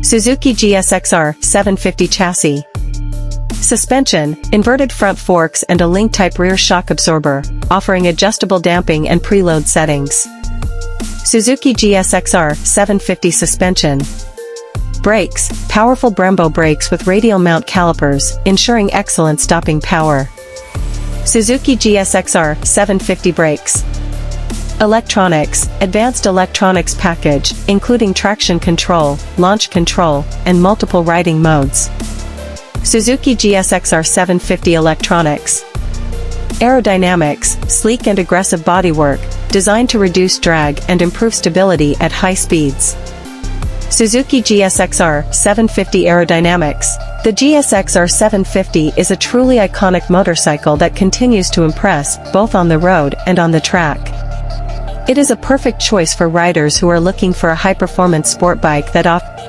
Suzuki GSX-R750 chassis. Suspension, inverted front forks and a link-type rear shock absorber, offering adjustable damping and preload settings. Suzuki GSX-R750 suspension. Brakes, powerful Brembo brakes with radial mount calipers, ensuring excellent stopping power. Suzuki GSX-R750 brakes. Electronics, advanced electronics package, including traction control, launch control, and multiple riding modes. Suzuki GSX-R750 electronics. Aerodynamics, sleek and aggressive bodywork, designed to reduce drag and improve stability at high speeds. Suzuki GSX-R750 aerodynamics. The GSX-R750 is a truly iconic motorcycle that continues to impress, both on the road and on the track. It is a perfect choice for riders who are looking for a high-performance sport bike that offers